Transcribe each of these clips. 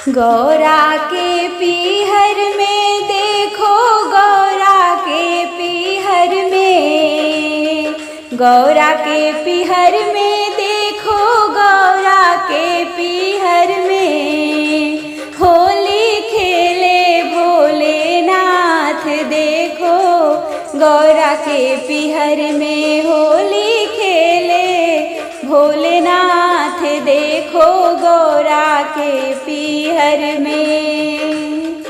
गौरा के पीहर में देखो, गौरा के पीहर में, गौरा के पीहर में देखो, गौरा के पीहर में होली खेले भोलेनाथ। देखो गौरा के पीहर में होली खेले भोलेनाथ। देखो गौरा के पीहर में,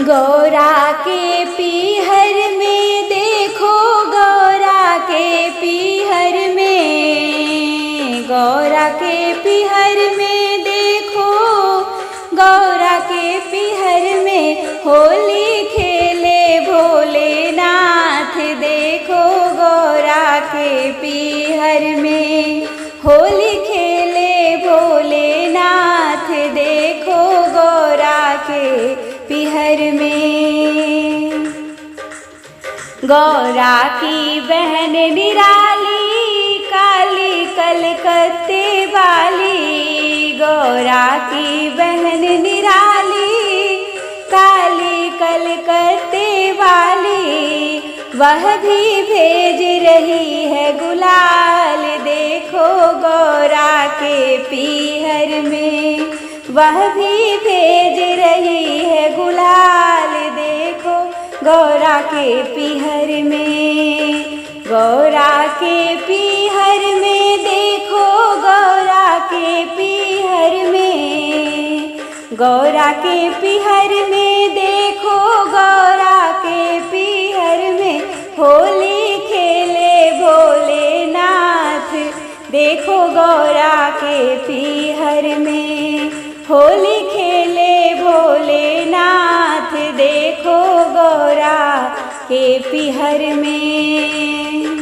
गौरा के पीहर में देखो, गौरा के पीहर में, गौरा के पीहर में देखो, गौरा के पीहर में होली खेले भोलेनाथ। देखो गौरा के पीहर में होली खेले भोलेनाथ। देखो गौरा के पीहर में, गौरा की बहन निराली काली कलकत्ते वाली। गौरा की बहन निराली काली कलकत्ते वाली, वह भी भेज रही है गुलाल। देखो गौरा के पीहर में वह भी भेज रही है गुलाल। देखो गौरा के पीहर में, गौरा के पीहर में देखो, गौरा के पीहर में, गौरा के पीहर में देखो, गौरा के पीहर में होली खेले भोलेनाथ। देखो गौरा के पीहर में होली खेले भोलेनाथ। देखो गौरा के पीहर में,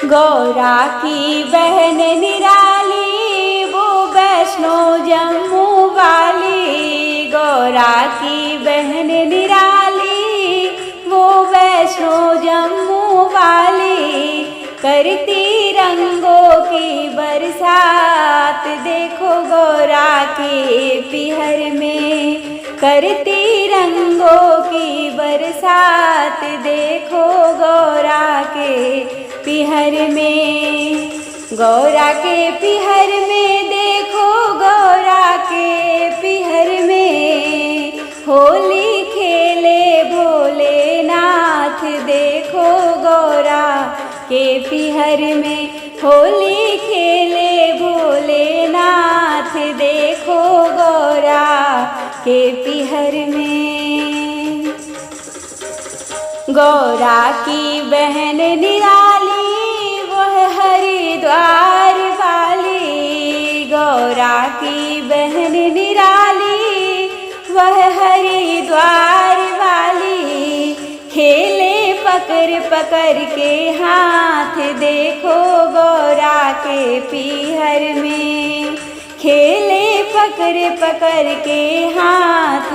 गौरा की बहन निराली वो वैष्णो जम्मू वाली। गौरा की बहन निराली वो वैष्णो जम्मू वाली, करती रंगों की बरसात। देखो गौरा के पीहर में करती रंगों की बरसात। देखो गौरा के पीहर में, गौरा के पीहर में देखो, गौरा के पीहर में होली खेले भोलेनाथ। देखो गौरा के पीहर में होली खेले भोलेनाथ। देखो गौरा के पीहर में, गौरा की बहन निराली वह हरिद्वार वाली। गौरा की बहन निराली वह हरिद्वार वाली, खेले पकड़ पकड़ के हाथ। देखो गौरा के पीहर में खेले पकड़ पकड़ के हाथ।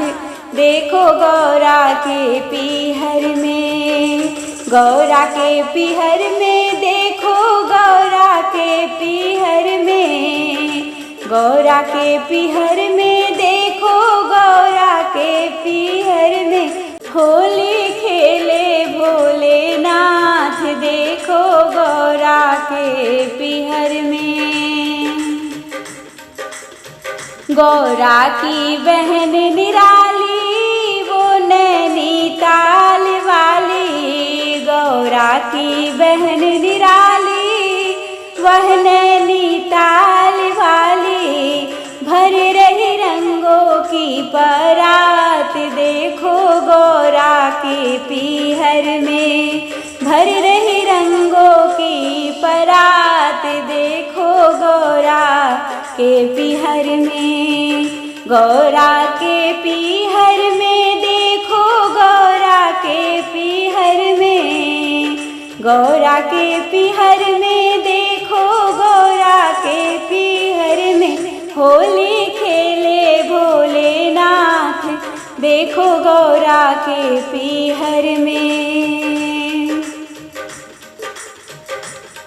देखो गौरा के पीहर में, गौरा के पीहर में देखो, गौरा के पीहर में, गौरा के पीहर में देखो, गौरा के पीहर में होली खेले भोलेनाथ। देखो गौरा के पीहर में, गौरा की बहन निराली वो नैनीताल वाली। गौरा की बहन निराली वह नैनीताल वाली, भर रही रंगों की परात। देखो गौरा के पीहर में भर रही रंगों की परात। देखो गौरा के पीहर में, गौरा के पीहर में देखो, गौरा के पीहर में, गौरा के पीहर में देखो, गौरा के पीहर में होली खेले भोलेनाथ। देखो गौरा के पीहर में,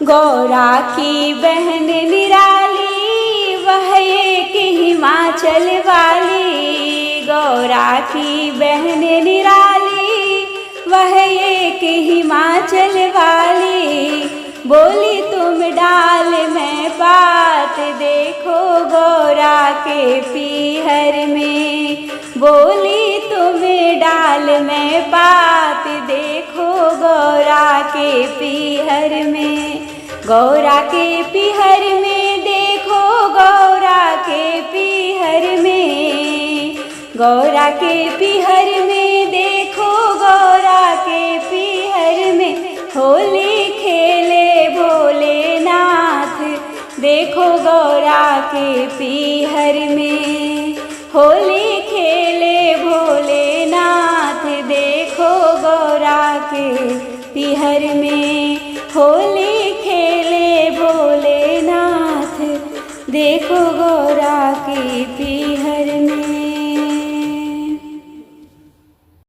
गौरा की बहन निराली वह एक हिमाचल हिमाचल वाली गौरा की बहन निराली, वह एक हिमाचल वाली। बोली तुम डाल में बात देखो गौरा के पीहर में, बोली तुम डाल में बात देखो गौरा के पीहर में। गौरा के पीहर में देखो गौरा के पीहर में, गौरा के पीहर में देखो गौरा के पीहर में। होली खेले भोलेनाथ देखो गौरा के पीहर में, होली खेले भोलेनाथ देखो गौरा के पीहर में, होली खेले भोलेनाथ देखो गौरा के पीहर